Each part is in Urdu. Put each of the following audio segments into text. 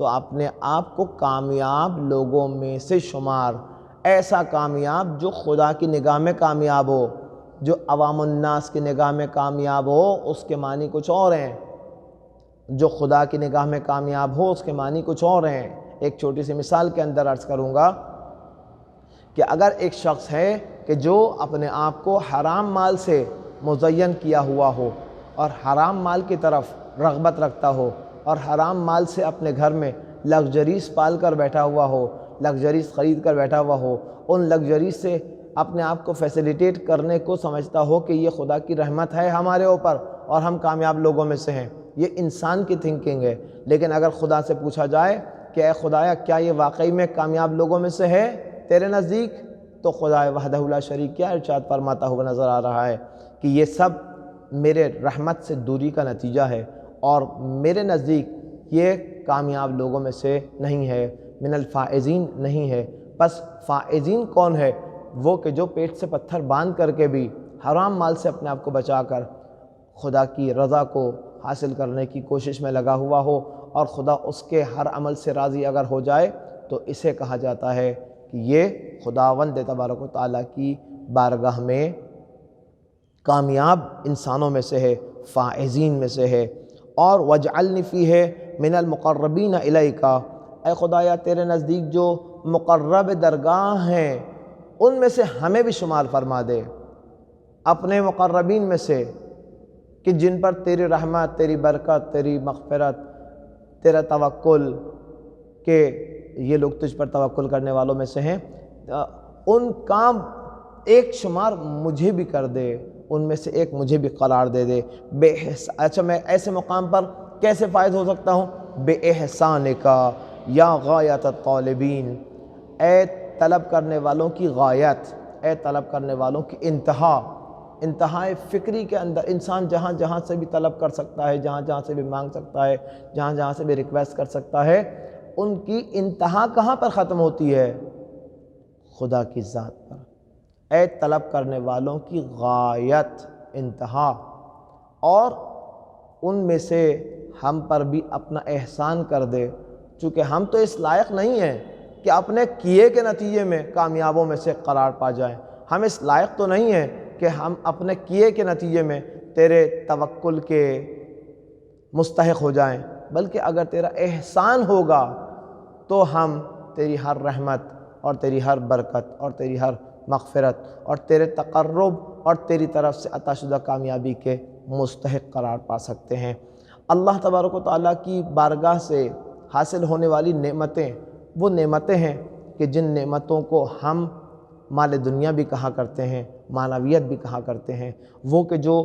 تو اپنے آپ کو کامیاب لوگوں میں سے شمار، ایسا کامیاب جو خدا کی نگاہ میں کامیاب ہو، جو عوام الناس کی نگاہ میں کامیاب ہو اس کے معنی کچھ اور ہیں، جو خدا کی نگاہ میں کامیاب ہو اس کے معنی کچھ اور ہیں۔ ایک چھوٹی سی مثال کے اندر عرض کروں گا کہ اگر ایک شخص ہے کہ جو اپنے آپ کو حرام مال سے مزین کیا ہوا ہو اور حرام مال کی طرف رغبت رکھتا ہو اور حرام مال سے اپنے گھر میں لگژریز پال کر بیٹھا ہوا ہو، لگژریز خرید کر بیٹھا ہوا ہو، ان لگژریز سے اپنے آپ کو فیسیلیٹیٹ کرنے کو سمجھتا ہو کہ یہ خدا کی رحمت ہے ہمارے اوپر اور ہم کامیاب لوگوں میں سے ہیں، یہ انسان کی تھنکنگ ہے۔ لیکن اگر خدا سے پوچھا جائے کہ اے خدایا کیا یہ واقعی میں کامیاب لوگوں میں سے ہے تیرے نزدیک، تو خدا وحدہ لا شریک کیا ارشاد فرماتا ہوا نظر آ رہا ہے کہ یہ سب میرے رحمت سے دوری کا نتیجہ ہے اور میرے نزدیک یہ کامیاب لوگوں میں سے نہیں ہے، من الفائزین نہیں ہے۔ پس فائزین کون ہے؟ وہ کہ جو پیٹ سے پتھر باندھ کر کے بھی حرام مال سے اپنے آپ کو بچا کر خدا کی رضا کو حاصل کرنے کی کوشش میں لگا ہوا ہو اور خدا اس کے ہر عمل سے راضی اگر ہو جائے تو اسے کہا جاتا ہے کہ یہ خداوند تبارک و تعالیٰ کی بارگاہ میں کامیاب انسانوں میں سے ہے، فائزین میں سے ہے۔ اور وَاجْعَلْنِي فِيهِ مِنَ الْمُقَرَّبِينَ إِلَيْكَ، اے خدایا تیرے نزدیک جو مقرب درگاہ ہیں ان میں سے ہمیں بھی شمار فرما دے، اپنے مقربین میں سے کہ جن پر تیری رحمت، تیری برکت، تیری مغفرت، تیرا توکل، کہ یہ لوگ تجھ پر توکل کرنے والوں میں سے ہیں، ان کام ایک شمار مجھے بھی کر دے، ان میں سے ایک مجھے بھی قرار دے دے۔ اچھا میں ایسے مقام پر کیسے فائز ہو سکتا ہوں؟ بے احسانک یا غایت الطالبین، اے طلب کرنے والوں کی غایت، اے طلب کرنے والوں کی انتہائے فکری کے اندر انسان جہاں جہاں سے بھی طلب کر سکتا ہے، جہاں جہاں سے بھی مانگ سکتا ہے، جہاں جہاں سے بھی ریکویسٹ کر سکتا ہے، ان کی انتہا کہاں پر ختم ہوتی ہے؟ خدا کی ذات پر۔ اے طلب کرنے والوں کی غایت، انتہا، اور ان میں سے ہم پر بھی اپنا احسان کر دے، چونکہ ہم تو اس لائق نہیں ہیں کہ اپنے کیے کے نتیجے میں کامیابوں میں سے قرار پا جائیں، ہم اس لائق تو نہیں ہیں کہ ہم اپنے کیے کے نتیجے میں تیرے توکل کے مستحق ہو جائیں، بلکہ اگر تیرا احسان ہوگا تو ہم تیری ہر رحمت اور تیری ہر برکت اور تیری ہر مغفرت اور تیرے تقرب اور تیری طرف سے عطا شدہ کامیابی کے مستحق قرار پا سکتے ہیں۔ اللہ تبارک و تعالیٰ کی بارگاہ سے حاصل ہونے والی نعمتیں وہ نعمتیں ہیں کہ جن نعمتوں کو ہم مال دنیا بھی کہا کرتے ہیں، معنویت بھی کہا کرتے ہیں، وہ کہ جو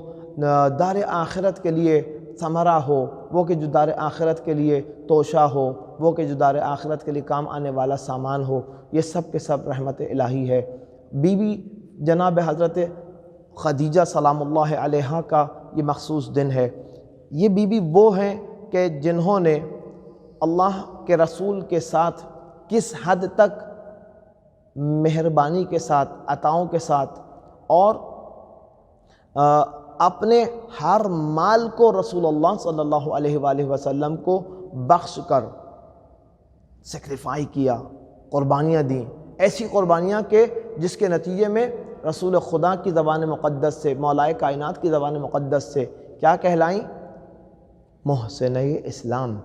دار آخرت کے لیے ثمرہ ہو، وہ کہ جو دار آخرت کے لیے توشہ ہو، وہ کہ جو دار آخرت کے لیے کام آنے والا سامان ہو، یہ سب کے سب رحمت الہی ہے۔ بی بی جناب حضرت خدیجہ سلام اللہ علیہا کا یہ مخصوص دن ہے۔ یہ بی بی وہ ہیں کہ جنہوں نے اللہ کے رسول کے ساتھ کس حد تک مہربانی کے ساتھ، عطاؤں کے ساتھ اور اپنے ہر مال کو رسول اللہ صلی اللہ علیہ وآلہ وسلم کو بخش کر سیکریفائی کیا، قربانیاں دیں، ایسی قربانیاں کہ جس کے نتیجے میں رسول خدا کی زبان مقدس سے، مولا کائنات کی زبان مقدس سے کیا کہلائیں؟ محسنہ اسلام۔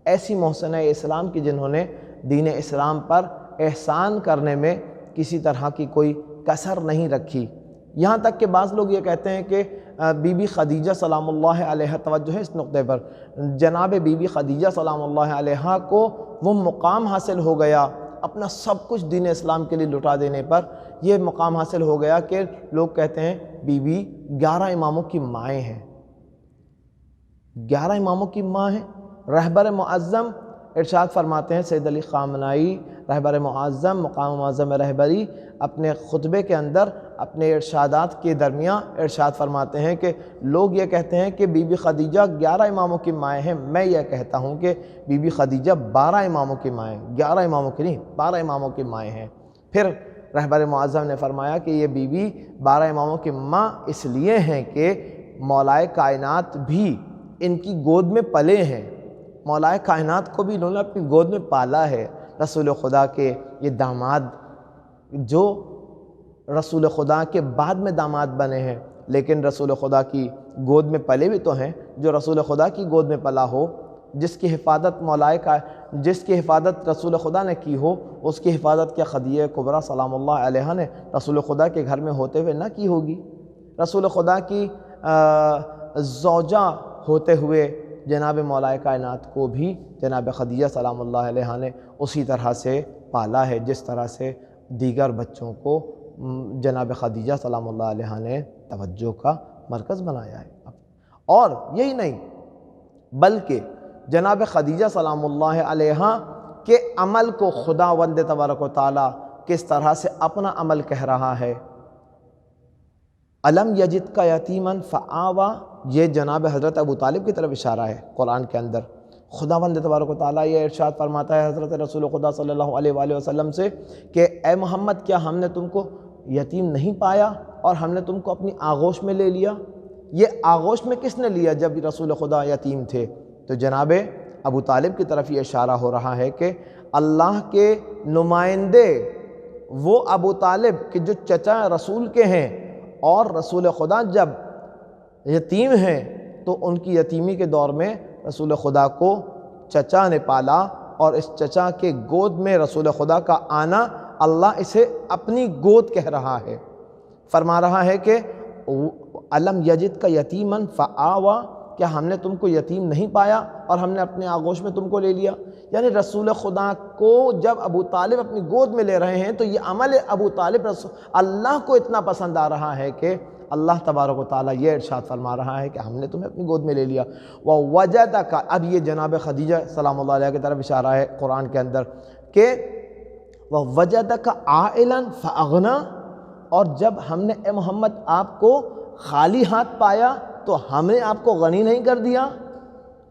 ایسی محسنہ اسلام کی جنہوں نے دین اسلام پر احسان کرنے میں کسی طرح کی کوئی کسر نہیں رکھی، یہاں تک کہ بعض لوگ یہ کہتے ہیں کہ بی بی خدیجہ سلام اللہ علیہ، توجہ ہے اس نقطے پر، جناب بی بی خدیجہ سلام اللہ علیہ کو وہ مقام حاصل ہو گیا اپنا سب کچھ دین اسلام کے لیے لٹا دینے پر، یہ مقام حاصل ہو گیا کہ لوگ کہتے ہیں بی بی 11 اماموں کی مائیں ہیں، 11 اماموں کی ماں ہیں۔ رہبر معظم ارشاد فرماتے ہیں سید علی خامنائی، رہبر معظم مقام معظم رہبری، اپنے خطبے کے اندر اپنے ارشادات کے درمیان ارشاد فرماتے ہیں کہ لوگ یہ کہتے ہیں کہ بی بی خدیجہ 11 اماموں کی مائیں ہیں، میں یہ کہتا ہوں کہ بی بی خدیجہ 12 اماموں کی مائیں، 11 اماموں کی نہیں، 12 اماموں کی مائیں ہیں۔ پھر رہبر معظم نے فرمایا کہ یہ بی بی 12 اماموں کی ماں اس لیے ہیں کہ مولا کائنات بھی ان کی گود میں پلے ہیں، مولا کائنات کو بھی انہوں نے اپنی گود میں پالا ہے۔ رسول خدا کے یہ داماد جو رسول خدا کے بعد میں داماد بنے ہیں، لیکن رسول خدا کی گود میں پلے بھی تو ہیں۔ جو رسول خدا کی گود میں پلا ہو، جس کی حفاظت رسول خدا نے کی ہو، اس کی حفاظت کیا خدیجہ کبریٰ سلام اللہ علیہا نے رسول خدا کے گھر میں ہوتے ہوئے نہ کی ہوگی؟ رسول خدا کی زوجہ ہوتے ہوئے جناب مولا کائنات کو بھی جناب خدیجہ سلام اللہ علیہا نے اسی طرح سے پالا ہے جس طرح سے دیگر بچوں کو جناب خدیجہ سلام اللہ علیہا نے توجہ کا مرکز بنایا ہے۔ اور یہی نہیں بلکہ جناب خدیجہ سلام اللہ علیہا کے عمل کو خداوند تبارک و تعالی کس طرح سے اپنا عمل کہہ رہا ہے۔ الم یجد کا یتیماً فآویٰ، یہ جناب حضرت ابو طالب کی طرف اشارہ ہے قرآن کے اندر۔ خداوند تبارک و تعالیٰ یہ ارشاد فرماتا ہے حضرت رسول خدا صلی اللہ علیہ وآلہ وسلم سے کہ اے محمد، کیا ہم نے تم کو یتیم نہیں پایا اور ہم نے تم کو اپنی آغوش میں لے لیا؟ یہ آغوش میں کس نے لیا جب رسول خدا یتیم تھے؟ تو جناب ابو طالب کی طرف یہ اشارہ ہو رہا ہے کہ اللہ کے نمائندے وہ ابو طالب کہ جو چچا رسول کے ہیں، اور رسول خدا جب یتیم ہیں تو ان کی یتیمی کے دور میں رسول خدا کو چچا نے پالا، اور اس چچا کے گود میں رسول خدا کا آنا اللہ اسے اپنی گود کہہ رہا ہے۔ فرما رہا ہے کہ الم یجد کا یتیماً فآویٰ، کیا ہم نے تم کو یتیم نہیں پایا اور ہم نے اپنے آغوش میں تم کو لے لیا؟ یعنی رسول خدا کو جب ابو طالب اپنی گود میں لے رہے ہیں تو یہ عمل ابو طالب اللہ کو اتنا پسند آ رہا ہے کہ اللہ تبارک و تعالیٰ یہ ارشاد فرما رہا ہے کہ ہم نے تمہیں اپنی گود میں لے لیا۔ وَوَجَدَكَ، اب یہ جناب خدیجہ سلام اللہ علیہ کی طرف اشارہ ہے قرآن کے اندر کہ وَوَجَدَكَ عَائِلًا فَأَغْنَىٰ، اور جب ہم نے اے محمد آپ کو خالی ہاتھ پایا تو ہم نے آپ کو غنی نہیں کر دیا؟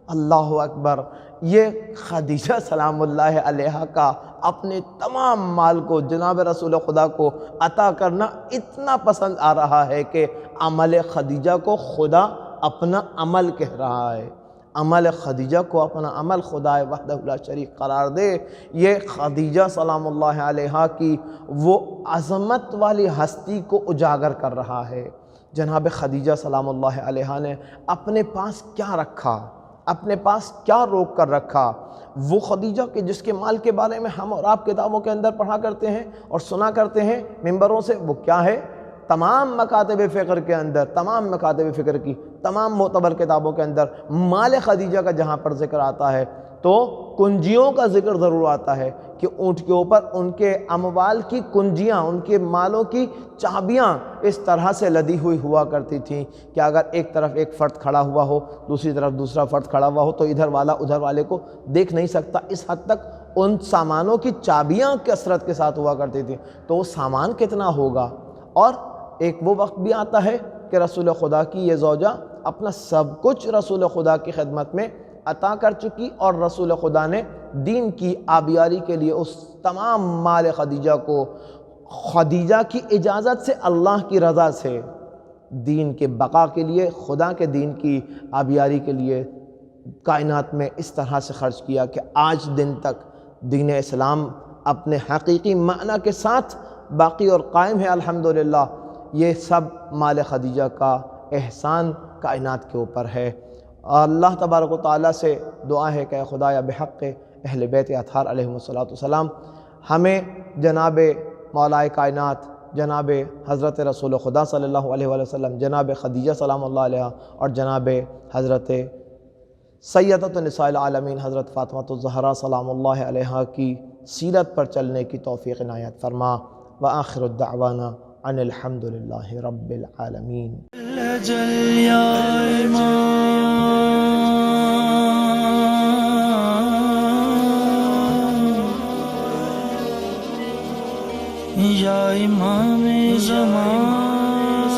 اللہ اکبر! یہ خدیجہ سلام اللہ علیہا کا اپنے تمام مال کو جناب رسول خدا کو عطا کرنا اتنا پسند آ رہا ہے کہ عمل خدیجہ کو خدا اپنا عمل کہہ رہا ہے۔ عمل خدیجہ کو اپنا عمل خدا وحدہ لا شریک قرار دے۔ یہ خدیجہ سلام اللہ علیہا کی وہ عظمت والی ہستی کو اجاگر کر رہا ہے۔ جناب خدیجہ سلام اللہ علیہا نے اپنے پاس کیا رکھا، اپنے پاس کیا روک کر رکھا؟ وہ خدیجہ کہ جس کے مال کے بارے میں ہم اور آپ کتابوں کے اندر پڑھا کرتے ہیں اور سنا کرتے ہیں ممبروں سے، وہ کیا ہے؟ تمام مکاتب فقر کے اندر، تمام مکاتب فقر کی تمام معتبر کتابوں کے اندر مال خدیجہ کا جہاں پر ذکر آتا ہے تو کنجیوں کا ذکر ضرور آتا ہے کہ اونٹ کے اوپر ان کے اموال کی کنجیاں، ان کے مالوں کی چابیاں اس طرح سے لدی ہوئی ہوا کرتی تھیں کہ اگر ایک طرف ایک فرد کھڑا ہوا ہو، دوسری طرف دوسرا فرد کھڑا ہوا ہو تو ادھر والا ادھر والے کو دیکھ نہیں سکتا، اس حد تک ان سامانوں کی چابیاں کثرت کے ساتھ ہوا کرتی تھیں۔ تو وہ سامان کتنا ہوگا؟ اور ایک وہ وقت بھی آتا ہے کہ رسول خدا کی یہ زوجہ اپنا سب کچھ رسول خدا کی خدمت میں عطا کر چکی، اور رسول خدا نے دین کی آبیاری کے لیے اس تمام مال خدیجہ کو خدیجہ کی اجازت سے، اللہ کی رضا سے دین کے بقا کے لیے، خدا کے دین کی آبیاری کے لیے کائنات میں اس طرح سے خرچ کیا کہ آج دن تک دین اسلام اپنے حقیقی معنی کے ساتھ باقی اور قائم ہے الحمدللہ۔ یہ سب مال خدیجہ کا احسان کائنات کے اوپر ہے۔ اللہ تبارک و تعالیٰ سے دعا ہے کہ اے خدایا بحق اہل بیت اطہار علیہم السلام ہمیں جناب مولا کائنات، جناب حضرت رسول خدا صلی اللہ علیہ وآلہ وسلم، جناب خدیجہ سلام اللہ علیہ اور جناب حضرت سیدۃ النساء العالمین حضرت فاطمہ الزہرا سلام اللہ علیہ کی سیرت پر چلنے کی توفیق عنایت فرما۔ وآخر الدعوانا ان الحمد للہ رب العالمین۔ الأجل يا إمام يا إمام زمان